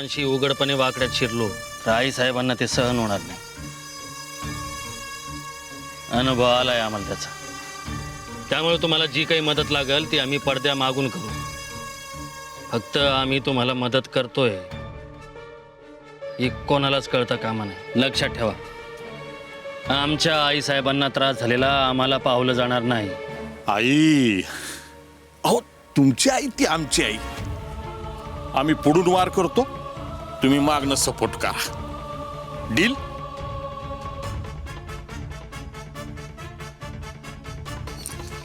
साहेबांशी उघडपणे वाकड्यात शिरलो तर आई साहेबांना ते सहन होणार नाही. अनुभव आलाय आम्हाला त्याचा. त्यामुळे तुम्हाला जी काही मदत लागेल ती आम्ही पडद्या मागून करू. फक्त आम्ही तुम्हाला मदत करतोय ही कोणालाच कळता कामा नाही. लक्षात ठेवा, आमच्या आई साहेबांना त्रास झालेला आम्हाला पावलं जाणार नाही. आई, अहो तुमची आई ती आमची आई. आम्ही पुढून वार करतो, तुम्ही मागणं सपोर्ट करा. डील?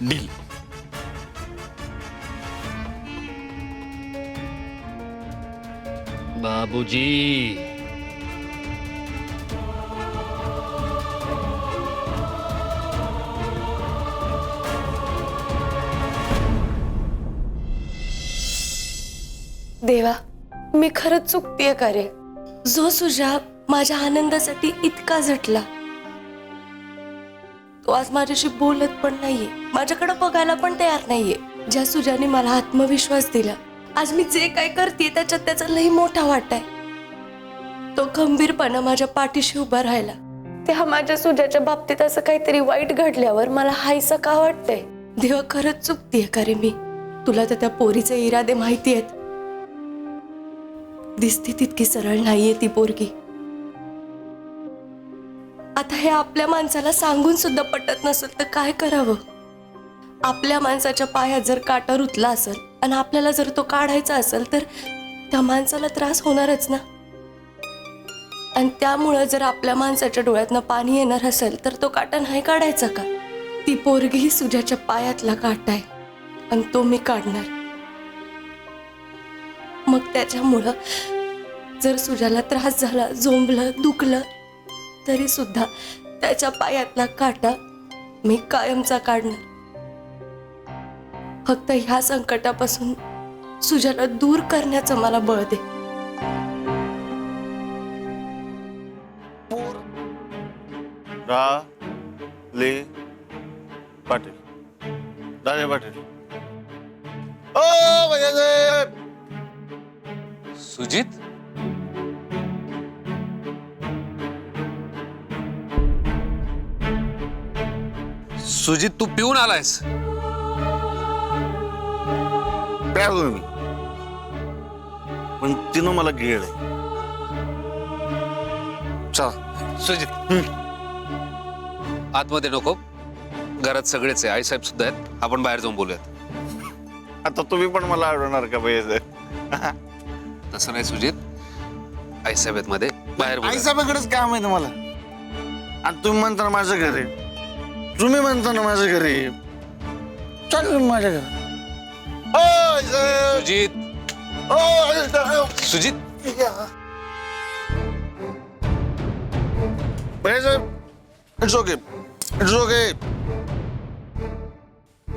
डील. बाबूजी, देवा, मी खरंच चुकतेय का रे? जो सुजा माझ्या आनंदासाठी इतका झटला तो आज माझ्याशी बोलत पण नाहीये, माझ्याकडे बघायला पण तयार नाहीये. ज्या सुजाने मला आत्मविश्वास दिला, आज मी जे काय करते त्याच्यात त्याचा लई मोठा वाटा आहे. तो खंबीरपणा माझ्या पाठीशी उभा राहिला. तेव्हा माझ्या सुजाच्या बाबतीत असं काहीतरी वाईट घडल्यावर मला हायसं का वाटतंय? देवा, खरंच चुकतेय का रे मी? तुला तर त्या पोरीचे इरादे माहिती आहेत. दिसती तितकी सरळ नाहीये ती पोरगी. आता हे आपल्या माणसाला सांगून सुद्धा पटत नसेल तर काय करावं? आपल्या माणसाच्या पायात जर काटा रुतला असेल आणि आपल्याला जर तो काढायचा असेल तर त्या माणसाला त्रास होणारच ना. आणि त्यामुळे जर आपल्या माणसाच्या डोळ्यातनं पाणी येणार असेल तर तो काटा नाही काढायचा का? ती पोरगी ही सुजाच्या पायातला काटा आहे आणि तो मी काढणार. मग त्याच्यामुळं जर सुजाला त्रास झाला, झोंबलं, दुखलं तरी सुद्धा त्याच्या पायातला काटा मी कायमचा काढणार. फक्त ह्या संकटापासून सुजाला दूर करण्याचं मला बळ दे. ले पाटील, दादा पाटील. ओ भैयासाहेब. सुजित, सुजित तू पिऊन आलायस? प्यालो मी, पण तिनं मला गिळलंय. चल सुजित, आतमध्ये नको, घरात सगळेच आहे, आईसाहेब सुद्धा आहेत, आपण बाहेर जाऊन बोलूयात. आता तुम्ही पण मला आवडणार का भैयासाहेब? तसं नाही सुजित, आईसाहेब आहेत मध्ये, बाहेर बोलूयात. आईसाहेबाकडेच काम आहे तुम्हाला. आणि तुम्ही म्हणता ना माझं घर आहे, तुम्ही म्हणता ना माझं घर आहे, चालू माझ्या घर. Sujit, Sujit, Bhaiyasaheb, it's okay, it's okay.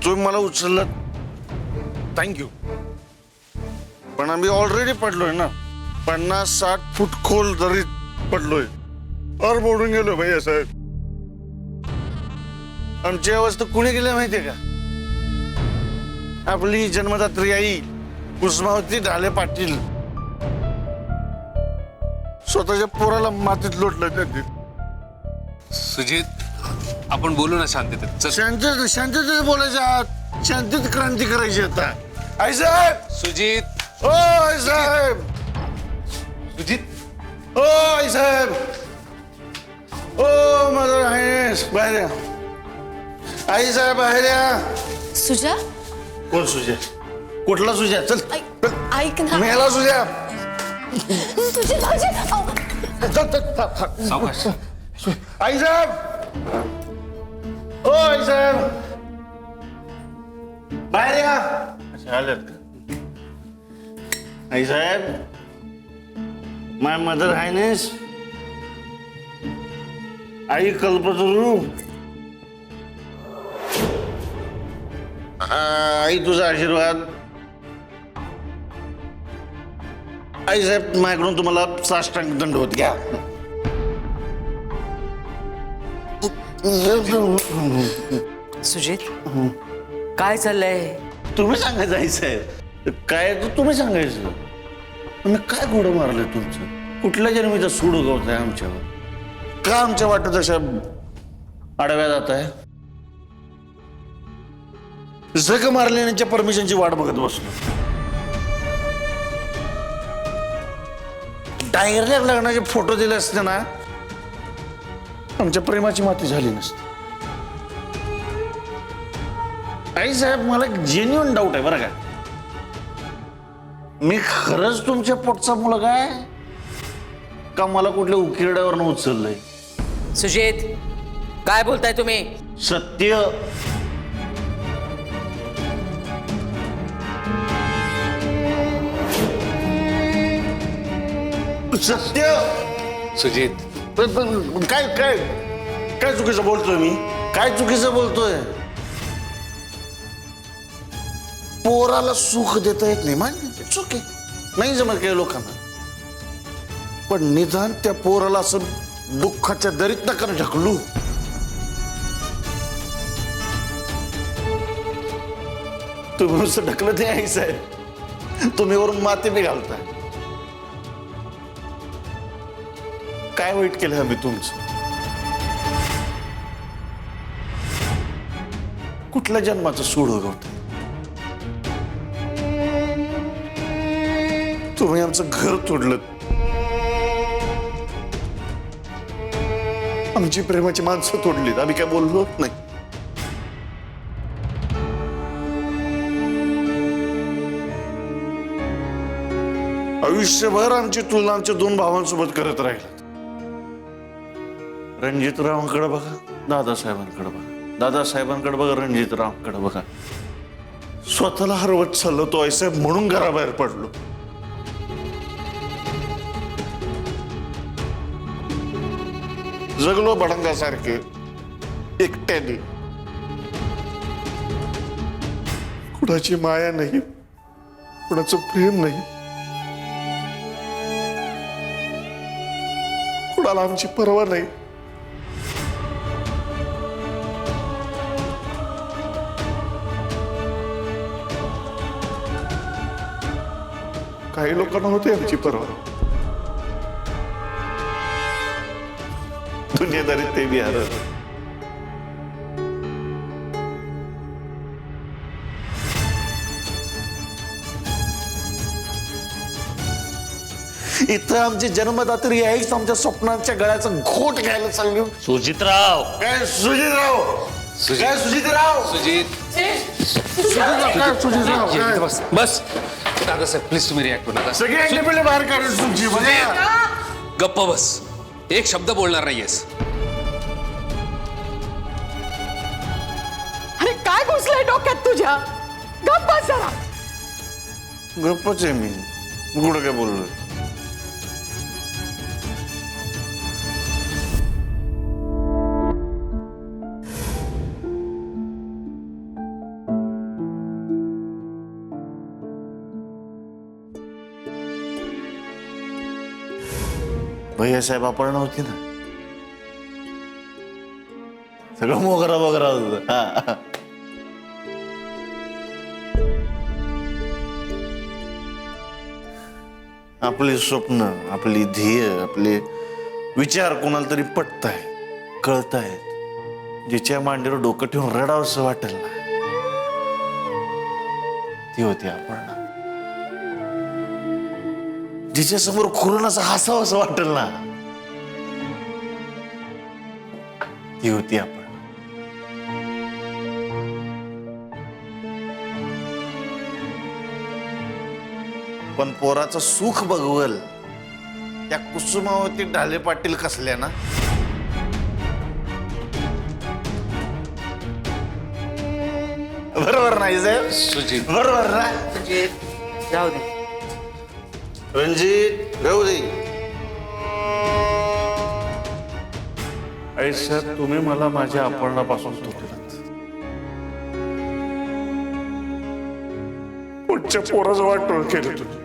तुम्ही मला उचललं, थँक्यू. पण आम्ही ऑलरेडी पडलोय ना, 50-60 फूट खोल दरीत पडलोय, और मोडून गेलो भैयासाहेब. आमची अवस्था कुणी केली माहितीये का? आपली जन्मदात्री आई कुसुमावती ढाले पाटील. स्वतःच्या पोराला मातीत लोटलं त्यांनी. सुजित, आपण बोलू ना शांततेत. चल. शांततेत बोलायचं आहात, शांतीत क्रांती करायची आता. आई साहेब, सुजित, ओ आई साहेब, सुजित, ओ आई साहेब, ओ मदर हायनेस, बाहेर या. आई साहेब बाहेर या. सुजा, कोण सुजा? कुठला सुजा? चल ऐक ना. मेला सुजा. तुझे भाऊजी, सावकाश. आई साहेब, ओ आई साहेब, बाहेर या. अच्छा, आलेत का? आई साहेब, माय मदर हायनेस, आई कल्पतरू. आई तुझा आशीर्वाद. आई साहेब, माझ्याकडून तुम्हाला साष्टांग दंडवत घ्या. सुजित, काय चाललंय? तुम्ही सांगायचं आई साहेब, काय तर तुम्ही सांगायचं. मी काय घोडं मारलंय तुमचं? कुठल्या जन्मीचा सूड उगवत आहे आमच्यावर? का आमच्या वाटत अशा आडव्या जात आहे? जग मारलेल्यांच्या परमिशनची वाट बघत बसलो. डायरेक्ट लग्नाचे फोटो दिले असते ना, आमच्या प्रेमाची माती झाली नसती. आई साहेब, मला जेन्युइन डाऊट आहे बरं का. मी खरंच तुमच्या पोटचा मुलगा आहे का मला कुठल्या उकिरड्यावरनं उचललंय? सुजित, काय बोलताय तुम्ही? सत्य. सत्य. सुजित, काय काय काय चुकीचं बोलतोय मी? काय चुकीचं बोलतोय? पोराला सुख देता येत नाही, मान्य, चुक आहे, नाही जमत काही लोकांना. पण निदान त्या पोराला असं दुःखाच्या दरीत नका ढकलू. तुम्ही नुसतं ढकलत नाही आई साहेब, तुम्ही वरून माती बी घालताय. काय वाईट केलं आम्ही तुमचं? कुठल्या जन्माचं सूड उगवत? तुम्ही आमचं घर तोडलं, आमची प्रेमाची माणसं तोडलीत. आम्ही काय बोललो नाही. आयुष्यभर आमची तुलना आमच्या दोन भावांसोबत करत राहिला. रणजितरावांकडे बघा, दादासाहेबांकडे बघा, दादासाहेबांकडे बघा, रणजितरावांकडे बघा. स्वतःला हरवत चाललो तो आईसाहेब म्हणून घराबाहेर पडलो. जगलो भडंगासारखे एकट्याने. कुणाची माया नाही, कुणाचं प्रेम नाही, कुणाला आमची पर्वा नाही. काही लोकांना होते आमची पर्वा. दुनियादारीत ते बी हरवलं. इथं आमची जन्मदात्री आईच आमच्या स्वप्नांच्या गळ्याचा घोट घ्यायला चालली. सुजितराव, काय सुजितराव? काय सुजितराव? सुजित, काय सुजितराव? काय? बस. दादासाहेब प्लीज तुम्ही रिॲक्ट करू नका. सगळी अंडे बाहेर काढून तुमची बघा. गप्प बस, एक शब्द बोलणार नाहीयेस. अरे काय घुसलंय डोक्यात तुझ्या? गप्प बस जरा. गप्पच आहे मी, कुठं काय बोललो? भैया साहेब आपण नव्हती ना, सगळं मोगरा वगैरे होतं. हा. आपली स्वप्न, आपली ध्येय, आपले विचार कोणाला तरी पटताय, कळतायत, जिच्या मांडीवर डोकं ठेवून रडावंसं वाटेल ना, ती होती आपण. जिच्या समोर खुरून असं हसावं असं वाटेल ना, ती होती आपण. पण पोराचं सुख बघवल त्या कुसुमावती ढाले पाटील कसल्या ना. बरोबर नाही साहेब? सुजित, बरोबर ना? जाऊ दे. रणजित राहू दे. आई साहेब, तुम्ही मला माझ्या अपहरणापासून तोडलात. पुढच्या पोराचं वाटोळ केलं तुम्ही.